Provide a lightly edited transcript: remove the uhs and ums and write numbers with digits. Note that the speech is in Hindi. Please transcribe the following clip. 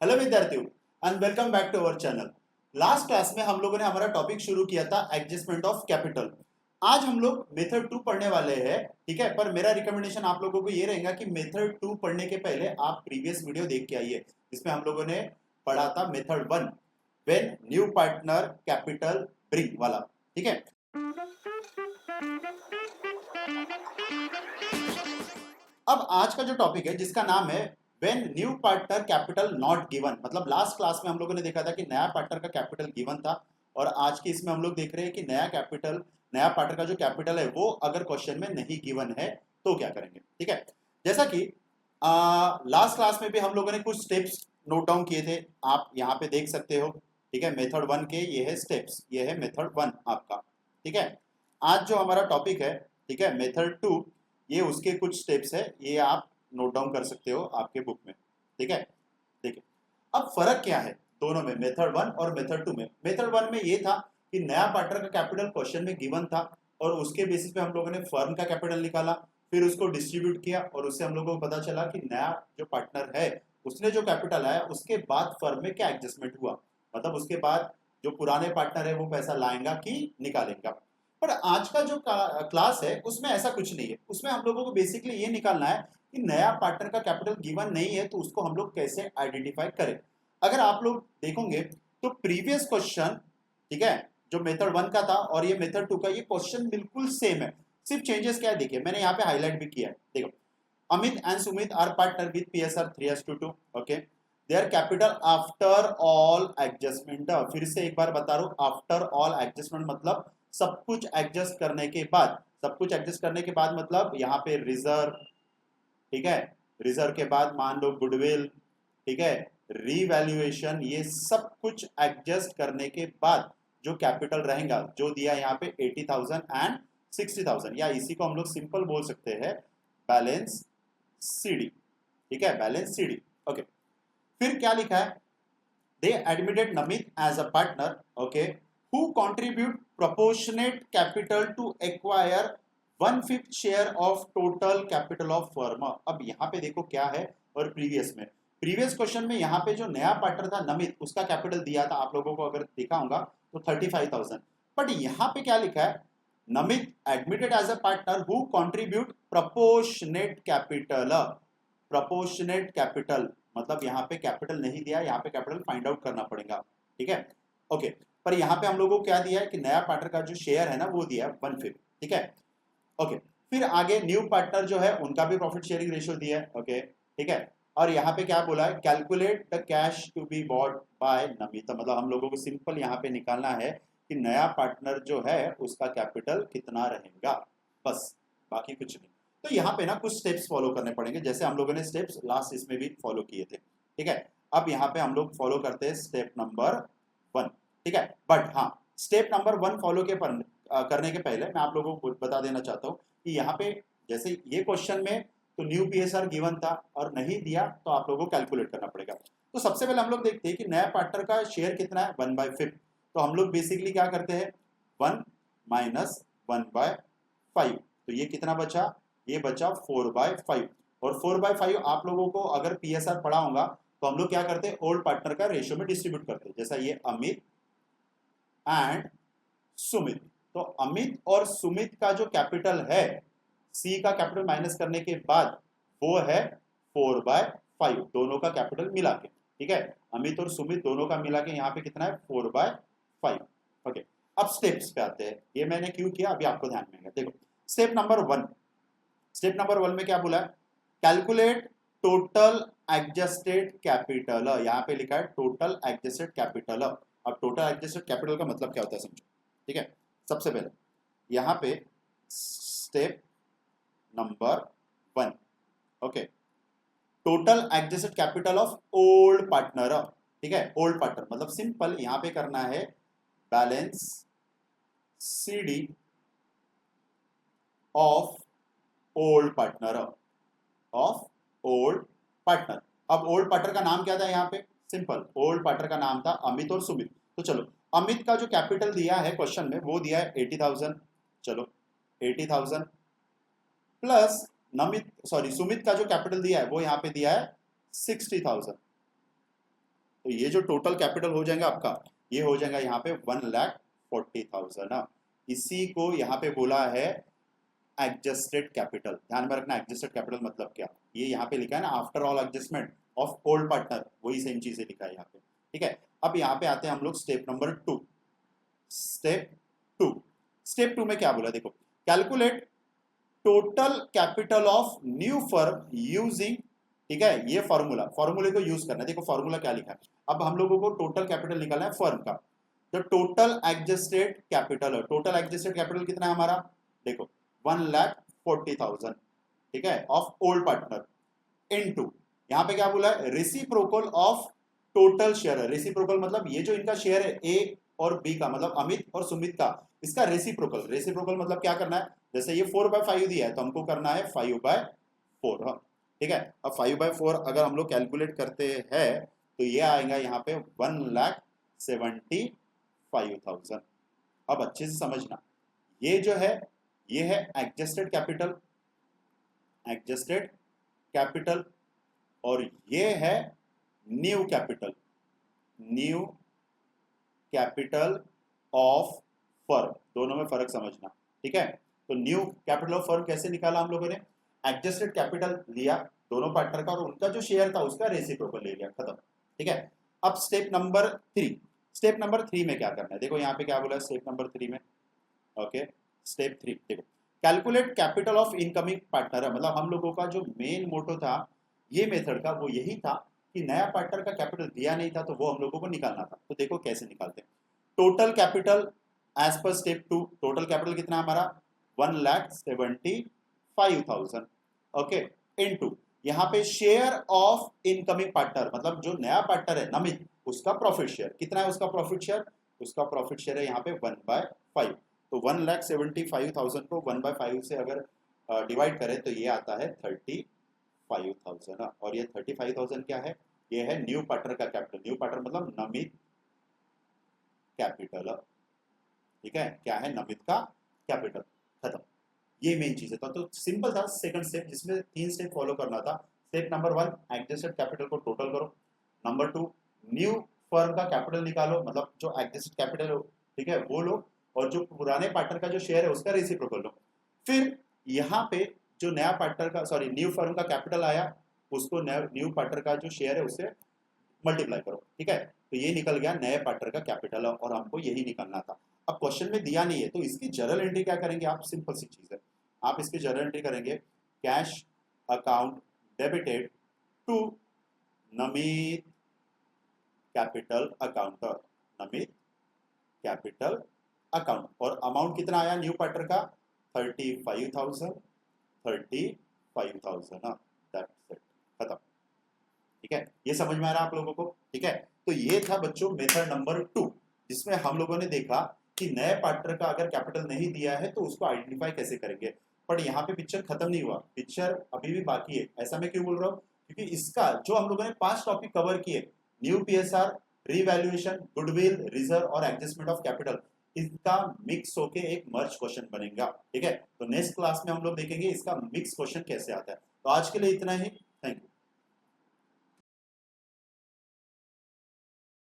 हेलो विद्यार्थियों and welcome back to our channel. Last class में हम लोगों ने हमारा टॉपिक शुरू किया था एडजस्टमेंट ऑफ कैपिटल। आज हम लोग मेथड 2 पढ़ने वाले हैं, ठीक है। पर मेरा रिकमेंडेशन आप लोगों को ये रहेगा कि मेथड 2 पढ़ने के पहले आप प्रीवियस वीडियो देख के आइए, जिसमें हम लोगों ने पढ़ा था method 1 when new partner capital bring वाला, ठीक है। अब आज का जो टॉपिक है जिसका नाम है when new partner capital not given, मतलब लास्ट क्लास में हम लोगों ने देखा था कि नया पार्टनर का कैपिटल गिवन था, और आज की इसमें हम लोग देख रहे हैं कि नया पार्टनर का जो कैपिटल है वो अगर क्वेश्चन में नहीं गिवन है तो क्या करेंगे, ठीक है। जैसा कि लास्ट क्लास में भी हम लोगों ने कुछ स्टेप्स नोट डाउन किए थे, आप यहाँ पे देख सकते हो, ठीक है। मेथड 1 के ये है स्टेप्स, ये है मेथड 1 आपका, ठीक है। आज जो हमारा टॉपिक है, ठीक है, मेथड 2, ये उसके कुछ स्टेप्स है, ये आप नोट डाउन कर सकते हो आपके बुक में, ठीक है। देखिए अब फर्क क्या है दोनों में, मेथड 1 और मेथड 2 में। मेथड 1 में ये था कि नया पार्टनर का कैपिटल क्वेश्चन में गिवन था और उसके बेसिस पे हम लोगों ने फर्म का कैपिटल निकाला, फिर उसको डिस्ट्रीब्यूट किया और उससे हम लोगों को पता चला कि नया जो पार्टनर है उसने जो कैपिटल आया उसके बाद फर्म में क्या एडजस्टमेंट हुआ, मतलब उसके बाद जो पुराने पार्टनर है वो पैसा लाएगा कि निकालेगा। पर आज का जो क्लास है उसमें ऐसा कुछ नहीं है, उसमें हम लोगों को बेसिकली ये निकालना है कि नया पार्टनर का कैपिटल गिवन नहीं है तो उसको हम लोग कैसे आइडेंटिफाई करें। अगर आप लोग देखोगे तो प्रीवियस क्वेश्चन, ठीक है, जो मेथड 1 का था और ये मेथड 2 का, ये क्वेश्चन बिल्कुल सेम है। सिर्फ चेंजेस क्या है देखिए, मैंने यहाँ पे हाईलाइट भी किया है, देखो। Amit and Sumit are partner with PSR 3:2, okay. Their capital after all adjustment, फिर से एक बार बता रहा हूं, आफ्टर ऑल एडजस्टमेंट मतलब सब कुछ एडजस्ट करने के बाद, सब कुछ एडजस्ट करने के बाद मतलब यहाँ पे रिजर्व, ठीक है, रिजर्व के बाद मान लो गुडविल, ठीक है, रीवैल्यूएशन, ये सब कुछ एडजस्ट करने के बाद जो कैपिटल रहेगा, जो दिया यहाँ पे 80,000 एंड 60,000, या इसी को हम लोग सिंपल बोल सकते हैं बैलेंस सीडी, ठीक है, बैलेंस सीडी, ओके। फिर क्या लिखा है, they admitted Namit as a partner, okay, who contribute proportionate capital to acquire 1/5 share of total capital of firm। अब यहाँ पे देखो क्या है, और प्रीवियस क्वेश्चन में यहाँ पे जो नया पार्टनर था नमित, उसका कैपिटल दिया था आप लोगों को, अगर देखा होगा तो 35,000। बट यहाँ पे क्या लिखा है, Namit admitted as a partner who contribute proportionate capital, proportionate capital मतलब यहाँ पे कैपिटल नहीं दिया, यहाँ पे कैपिटल फाइंड आउट करना पड़ेगा, ठीक है, ओके। पर यहाँ पे हम लोगों को क्या दिया है कि नया पार्टनर का जो शेयर है ना वो दिया है 1/5, ठीक है, ओके। फिर आगे न्यू पार्टनर जो है उनका भी प्रॉफिट शेयरिंग रेशियो दिया है, ओके, ठीक है। और यहाँ पे क्या बोला है, calculate the cash to be brought by Namita, मतलब हम लोगों को सिंपल यहाँ पे निकालना है कि नया पार्टनर जो है उसका कैपिटल कितना रहेगा, बस, बाकी कुछ नहीं। तो यहाँ पे ना कुछ स्टेप्स फॉलो करने पड़ेंगे, जैसे हम लोगों ने स्टेप्स लास्ट इसमें भी फॉलो किए थे, ठीक है। अब यहाँ पे हम लोग फॉलो करते हैं स्टेप नंबर 1, ठीक है। बट हाँ, स्टेप नंबर 1 फॉलो करने के पहले मैं आप लोगों को बता देना चाहता हूँ कि यहाँ पे जैसे ये क्वेश्चन में तो न्यू पीएसआर गिवन था और नहीं दिया तो आप लोगों को कैलकुलेट करना पड़ेगा। तो सबसे पहले हम लोग देखते हैं कि नया पार्टनर का शेयर कितना है, 1/5। तो हम लोग बेसिकली क्या करते हैं, 1 माइनस 1/5, तो ये कितना बचा, ये बचा 4/5। और 4/5 आप लोगों को अगर पीएसआर पढ़ा होगा तो हम लोग क्या करते हैं, ओल्ड पार्टनर का रेशियो में डिस्ट्रीब्यूट करते हैं, जैसा ये अमित एंड सुमित। तो अमित और सुमित का जो कैपिटल है, सी का कैपिटल माइनस करने के बाद वो है 4/5, दोनों का कैपिटल मिला के, ठीक है। अमित और सुमित दोनों का मिला के यहाँ पे कितना है, 4/5, ओके। अब स्टेप्स पे आते हैं, ये मैंने क्यों किया अभी आपको ध्यान में है, देखो। स्टेप नंबर 1, स्टेप नंबर 1 में क्या बोला है, कैलकुलेट टोटल एडजस्टेड कैपिटल, यहाँ पे लिखा है टोटल एडजस्टेड कैपिटल। अब टोटल एडजस्टेड कैपिटल का मतलब क्या होता है समझो, ठीक है। सबसे पहले यहाँ पे step number 1, okay, total adjusted capital of old partner, ठीक है। ओल्ड पार्टनर मतलब सिंपल यहाँ पे करना है balance CD of old partner, of old partner. अब ओल्ड पार्टनर का नाम क्या था यहाँ पे, सिंपल, ओल्ड पार्टनर का नाम था अमित और सुमित। तो चलो, अमित का जो कैपिटल दिया है क्वेश्चन में वो दिया है 80,000, चलो 80,000 प्लस नमित, सॉरी, सुमित का जो कैपिटल दिया है वो यहाँ पे दिया है 60,000, तो ये जो टोटल कैपिटल हो जाएगा आपका, ये हो जाएगा यहाँ पे 1,40,000 ना। इसी को यहाँ पे बोला है एडजस्टेड कैपिटल। ध्यान में रखना एडजस्टेड कैपिटल मतलब क्या, ये यहाँ पे लिखा है ना after all adjustment of old partner, वही सेम चीजें लिखा है यहाँ पे। ठीक है, अब यहाँ पे आते हैं हम लोग स्टेप नंबर 2। स्टेप टू में क्या बोला देखो, calculate total capital of new firm using, ठीक है, ये फॉर्मूले को यूज करना है। देखो फॉर्मूला क्या लिखा है, अब हम लोगों को टोटल कैपिटल निकालना है फर्म का। तो टोटल एडजस्टेड कैपिटल है, टोटल एडजस्टेड कैपिटल कितना है हमारा, देखो 1,40,000, ठीक है, ऑफ ओल्ड पार्टनर इनटू, यहाँ पे क्या बोला है, रेसिप्रोकल ऑफ टोटल शेयर है। रेसिप्रोकल मतलब ये जो इनका शेयर है ए और बी का, मतलब अमित और सुमित का, इसका रेसिप्रोकल। रेसिप्रोकल मतलब क्या करना है, जैसे ये 4/5 दिया है तो हमको करना है 5/4। हाँ ठीक है, अब 5/4 अगर हम लोग कैलकुलेट करते हैं तो ये आएगा यहाँ पे 1,75,000। अब अच्छे से समझना, ये जो है ये है एडजस्टेड कैपिटल, एडजस्टेड कैपिटल, और ये है new capital, new capital of firm. दोनों में फर्क समझना, ठीक है। तो न्यू कैपिटल ऑफ फर्म कैसे निकाला हम लोगों ने, एडजस्टेड कैपिटल लिया दोनों पार्टनर का और उनका जो शेयर था उसका रेसिप्रोकल ले लिया, खत्म। ठीक है, अब स्टेप नंबर 3। स्टेप नंबर 3 में क्या करना है, देखो यहाँ पे क्या बोला है स्टेप नंबर 3 में। ओके, स्टेप 3 देखो, calculate capital of incoming partner है। मतलब हम लोगों का जो मेन मोटो था ये मेथड का वो यही था कि नया पार्टनर का कैपिटल दिया नहीं था तो वो हम लोगों को निकालना था। तो देखो कैसे निकालते हैं, total capital as per step 2, total capital कितना है हमारा 1,75,000, ओके, इनटू यहाँ पे शेयर ऑफ इनकमिंग पार्टनर, मतलब जो नया पार्टनर है नमित, उसका प्रॉफिट शेयर कितना है, उसका प्रॉफिट शेयर, उसका प्रॉफिट शेयर है यहाँ पे 1/5। तो 1,75,000 को 1/5 से अगर डिवाइड करें तो ये आता है 35,000। और ये 35,000 क्या है, ये है न्यू पार्टनर का कैपिटल। न्यू पार्टनर मतलब नमित कैपिटल, ठीक है, क्या है, नमित का कैपिटल, खत्म। ये मेन चीज है। तो सिंपल था सेकंड स्टेप, जिसमें 3 स्टेप फॉलो करना था। स्टेप नंबर 1, एडजस्टेड कैपिटल को टोटल करो। नंबर 2, न्यू फर्म का कैपिटल निकालो, मतलब जो एडजस्टेड कैपिटल हो, ठीक है, वो लो, और जो पुराने पार्टनर का जो शेयर है उसका रेसिप्रोकल लो। फिर यहाँ पे जो नया पार्टनर का, सॉरी, न्यू फर्म का कैपिटल आया, उसको न्यू पार्टनर का जो शेयर है उससे मल्टीप्लाई करो, ठीक है। तो ये निकल गया नए पार्टनर का कैपिटल, और हमको यही निकालना था। अब क्वेश्चन में दिया नहीं है तो इसकी जर्नल एंट्री क्या करेंगे आप, सिंपल सी चीज है, आप इसकी जर्नल एंट्री करेंगे, cash account debited to Namit capital account, Namit capital account, और अमाउंट कितना आया न्यू पार्टनर का 35,000, 35,000, हाँ, दैट्स इट, खत्म। ठीक है, ये समझ में आ रहा है आप लोगों को, ठीक है। तो ये था बच्चों मेथड नंबर 2, जिसमें हम लोगों ने देखा कि नए पार्टनर का अगर कैपिटल नहीं दिया है तो उसको आइडेंटिफाई कैसे करेंगे। पर यहाँ पे पिक्चर खत्म नहीं हुआ, पिक्चर अभी भी बाकी है। ऐसा मैं क्यों बोल रहा हूँ, क्योंकि इसका जो हम लोगों ने 5 टॉपिक कवर किए, new PSR, revaluation, goodwill, reserve और एडजस्टमेंट ऑफ कैपिटल, इसका मिक्स होके एक मर्ज क्वेश्चन बनेगा, ठीक है। तो नेक्स्ट क्लास में हम लोग देखेंगे इसका मिक्स क्वेश्चन कैसे आता है। तो आज के लिए इतना ही, थैंक यू।